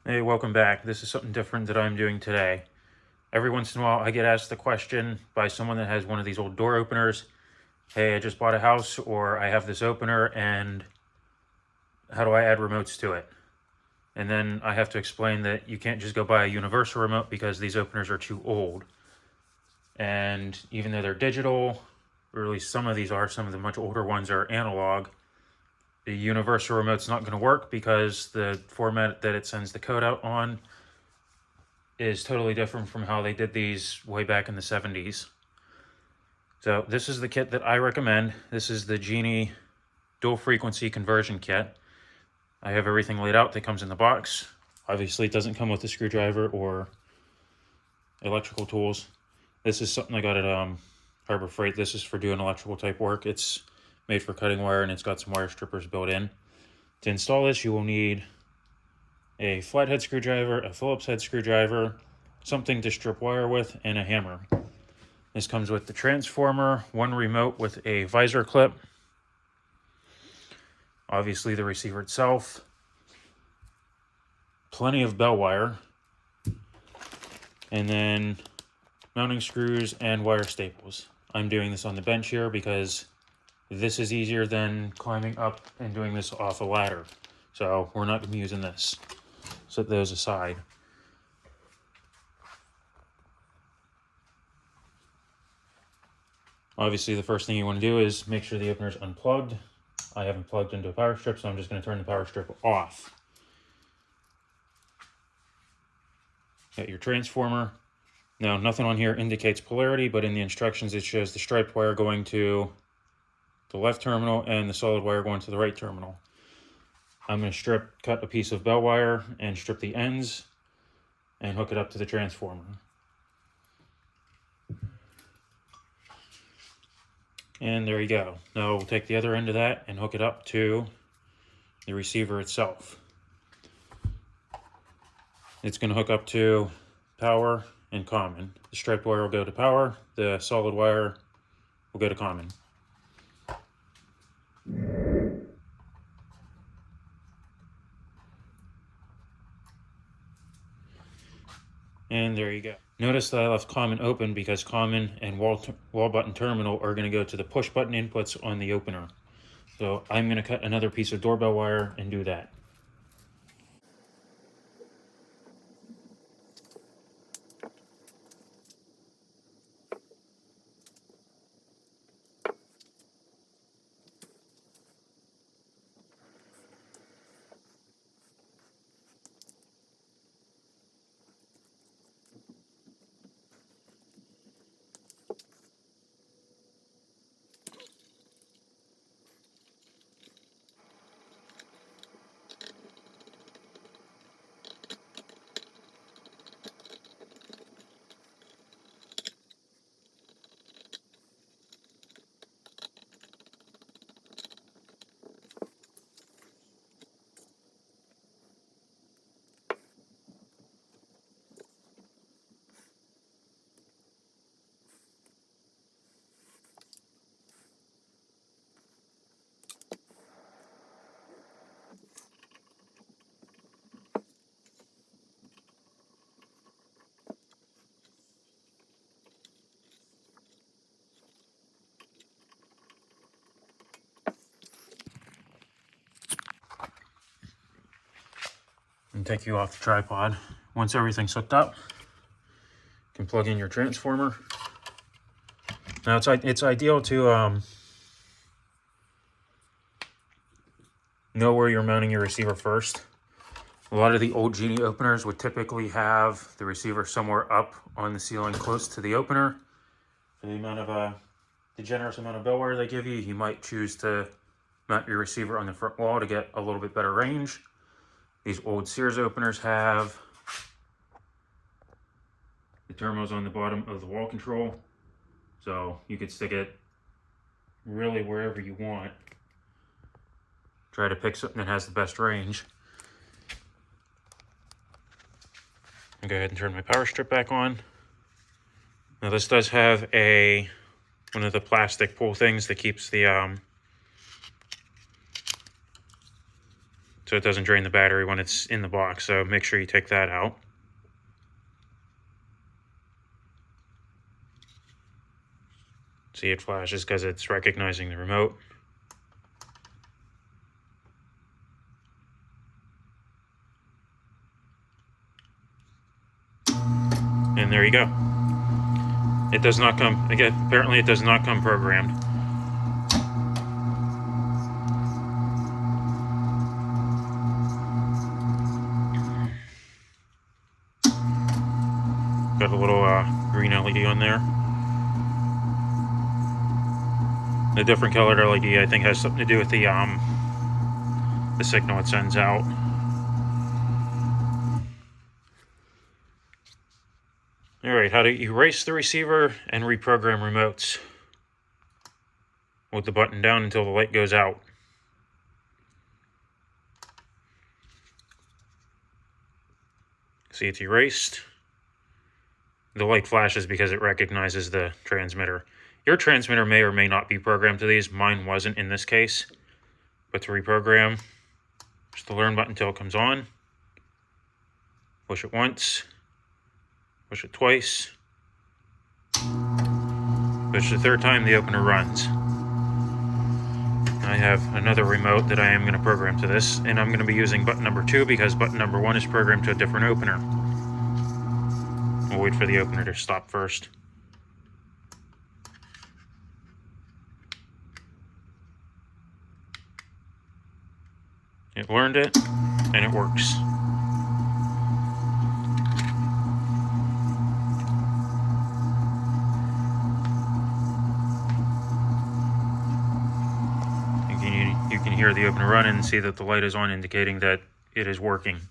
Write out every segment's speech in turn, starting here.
Hey, welcome back. This is something different that I'm doing today. Every once in a while, I get asked the question by someone that has one of these old door openers. Hey, I just bought a house, or I have this opener, and how do I add remotes to it? And then I have to explain that you can't just go buy a universal remote because these openers are too old. And even though they're digital, or at least some of these are, some of the much older ones are analog, the universal remote's not going to work because the format that it sends the code out on is totally different from how they did these way back in the 70s. So this is the kit that I recommend. This is the Genie dual frequency conversion kit. I have everything laid out that comes in the box. Obviously it doesn't come with a screwdriver or electrical tools. This is something I got at Harbor Freight. This is for doing electrical type work. It's made for cutting wire and it's got some wire strippers built in. To install this, you will need a flathead screwdriver, a Phillips head screwdriver, something to strip wire with, and a hammer. This comes with the transformer, one remote with a visor clip, obviously the receiver itself, plenty of bell wire, and then mounting screws and wire staples. I'm doing this on the bench here because this is easier than climbing up and doing this off a ladder. So we're not going to be using this. Set those aside. Obviously, the first thing you want to do is make sure the opener is unplugged. I haven't plugged into a power strip, so I'm just going to turn the power strip off. Got your transformer. Now, nothing on here indicates polarity, but in the instructions it shows the striped wire going to the left terminal and the solid wire going to the right terminal. I'm going to cut a piece of bell wire and strip the ends and hook it up to the transformer. And there you go. Now we'll take the other end of that and hook it up to the receiver itself. It's going to hook up to power and common. The striped wire will go to power, the solid wire will go to common. And there you go. Notice that I left common open because common and wall button terminal are going to go to the push button inputs on the opener. So I'm going to cut another piece of doorbell wire and do that. And take you off the tripod. Once everything's hooked up, you can plug in your transformer. Now it's ideal to know where you're mounting your receiver first. A lot of the old Genie openers would typically have the receiver somewhere up on the ceiling close to the opener. For the amount of the generous amount of bell wire they give you, you might choose to mount your receiver on the front wall to get a little bit better range. These old Sears openers have the terminals on the bottom of the wall control, so you could stick it really wherever you want. Try to pick something that has the best range. I'll go ahead and turn my power strip back on. Now this does have one of the plastic pull things that keeps the so it doesn't drain the battery when it's in the box. So make sure you take that out. See, it flashes because it's recognizing the remote. And there you go. It does not come, again, apparently it does not come programmed. Got a little green LED on there. The different colored LED, I think, has something to do with the signal it sends out. All right, how to erase the receiver and reprogram remotes. Hold the button down until the light goes out. See, it's erased. The light flashes because it recognizes the transmitter. Your transmitter may or may not be programmed to these. Mine wasn't in this case. But to reprogram, push the learn button until it comes on. Push it once. Push it twice. Push the third time, the opener runs. I have another remote that I am going to program to this, and I'm going to be using button number 2 because button number 1 is programmed to a different opener. We'll wait for the opener to stop first. It learned it, and it works. You can hear the opener run and see that the light is on, indicating that it is working.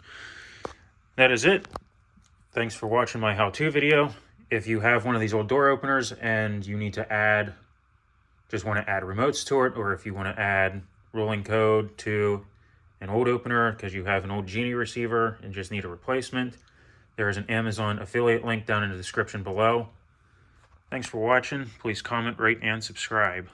That is it. Thanks for watching my how-to video. If you have one of these old door openers and you need to just want to add remotes to it, or if you want to add rolling code to an old opener because you have an old Genie receiver and just need a replacement, there is an Amazon affiliate link down in the description below. Thanks for watching. Please comment, rate, and subscribe.